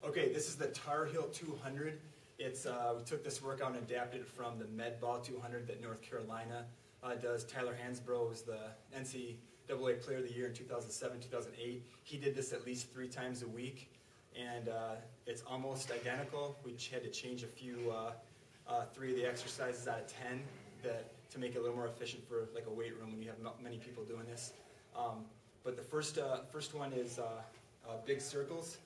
Okay, this is the Tar Heel 200. It's we took this workout and adapted it from the Med Ball 200 that North Carolina does. Tyler Hansbrough was the NCAA Player of the Year in 2007, 2008. He did this at least 3 times a week, and it's almost identical. We had to change a few, 3 of the exercises out of 10 to make it a little more efficient for like a weight room when you have many people doing this. But the first one is big circles.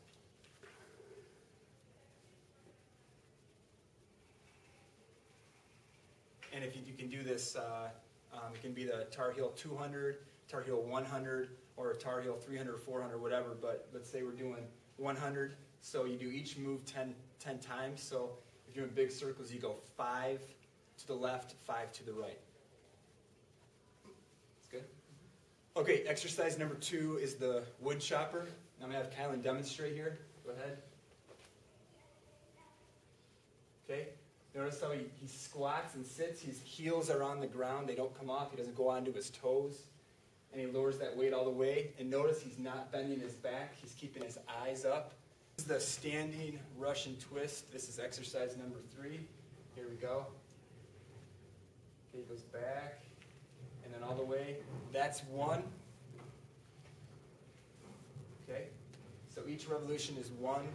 And if you can do this, it can be the Tar Heel 200, Tar Heel 100, or a Tar Heel 300 or 400, whatever. But let's say we're doing 100, so you do each move 10 times. So if you're doing big circles, you go 5 to the left, 5 to the right. That's good. Okay, exercise number 2 is the wood chopper. I'm going to have Kylan demonstrate here. Go ahead. Okay. Notice how he squats and sits. His heels are on the ground. They don't come off. He doesn't go onto his toes. And he lowers that weight all the way. And notice he's not bending his back. He's keeping his eyes up. This is the standing Russian twist. This is exercise number 3. Here we go. Okay, he goes back. And then all the way. That's 1. Okay. So each revolution is 1.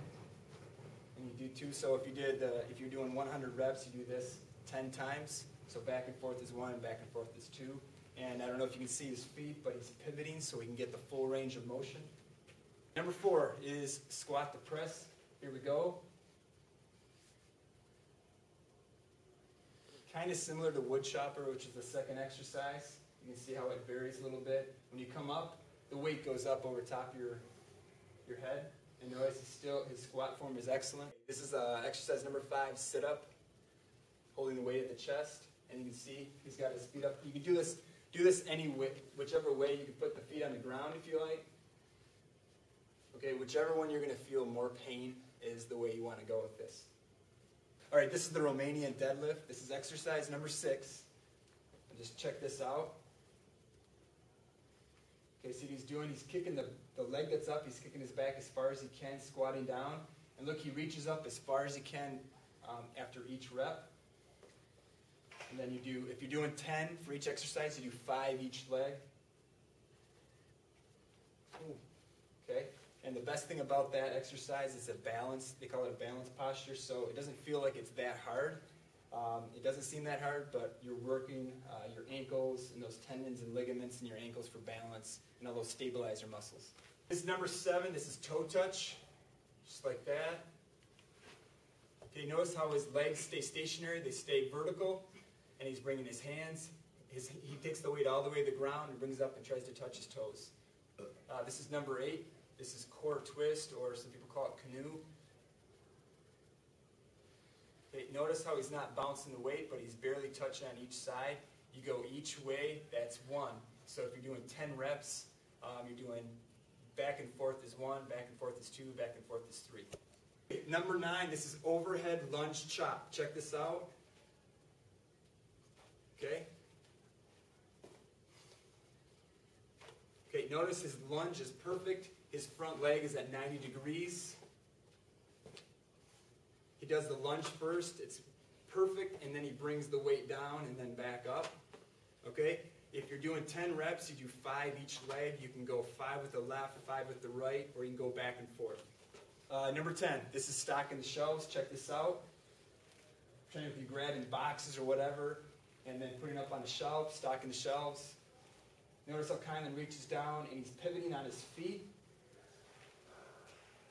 And you do 2. So if you're doing 100 reps, you do this 10 times. So back and forth is 1, back and forth is 2. And I don't know if you can see his feet, but he's pivoting so he can get the full range of motion. Number 4 is squat to press. Here we go. Kind of similar to wood chopper, which is the second exercise. You can see how it varies a little bit. When you come up, the weight goes up over top your head. And notice his squat form is excellent. This is exercise number 5, sit up, holding the weight at the chest. And you can see he's got his feet up. You can do this any way, whichever way. You can put the feet on the ground if you like. Okay, whichever one you're going to feel more pain is the way you want to go with this. All right, this is the Romanian deadlift. This is exercise number 6. And just check this out. Okay, see what he's doing? He's kicking the leg that's up. He's kicking his back as far as he can, squatting down. And look, he reaches up as far as he can after each rep. And then if you're doing 10 for each exercise, you do 5 each leg. Ooh. Okay? And the best thing about that exercise is a balance. They call it a balance posture, so it doesn't feel like it's that hard. It doesn't seem that hard, but you're working your ankles and those tendons and ligaments in your ankles for balance and all those stabilizer muscles. This is number 7. This is toe touch, just like that. Okay, notice how his legs stay stationary. They stay vertical, and he's bringing his hands. He takes the weight all the way to the ground and brings it up and tries to touch his toes. This is number 8. This is core twist, or some people call it canoe. Okay, notice how he's not bouncing the weight, but he's barely touching on each side. You go each way, that's 1. So if you're doing 10 reps, you're doing back and forth is 1, back and forth is 2, back and forth is 3. Okay, number 9, this is overhead lunge chop. Check this out. Okay. Okay, notice his lunge is perfect. His front leg is at 90 degrees. He does the lunge first. It's perfect, and then he brings the weight down and then back up. Okay? If you're doing 10 reps, you do 5 each leg. You can go 5 with the left, 5 with the right, or you can go back and forth. Number 10, this is stocking the shelves. Check this out. I'm trying to be grabbing boxes or whatever, and then putting up on the shelf, stocking the shelves. Notice how Kylan reaches down, and he's pivoting on his feet.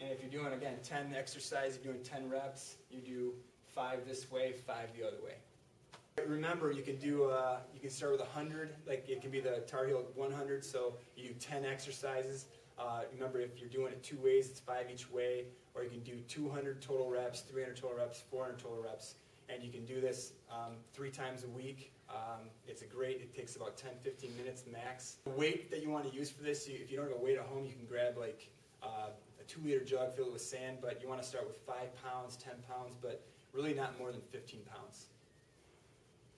And if you're doing, again, 10 exercises, you're doing 10 reps, you do 5 this way, 5 the other way. Remember, you can start with 100, like it can be the Tar Heel 100, so you do 10 exercises. Remember, if you're doing it 2 ways, it's 5 each way, or you can do 200 total reps, 300 total reps, 400 total reps, and you can do this 3 times a week. It takes about 10-15 minutes max. The weight that you want to use for this, if you don't have a weight at home, you can grab like a 2-liter jug, fill it with sand, but you want to start with 5 pounds, 10 pounds, but really not more than 15 pounds.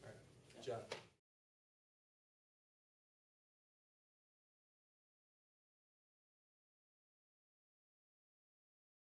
All right, good job.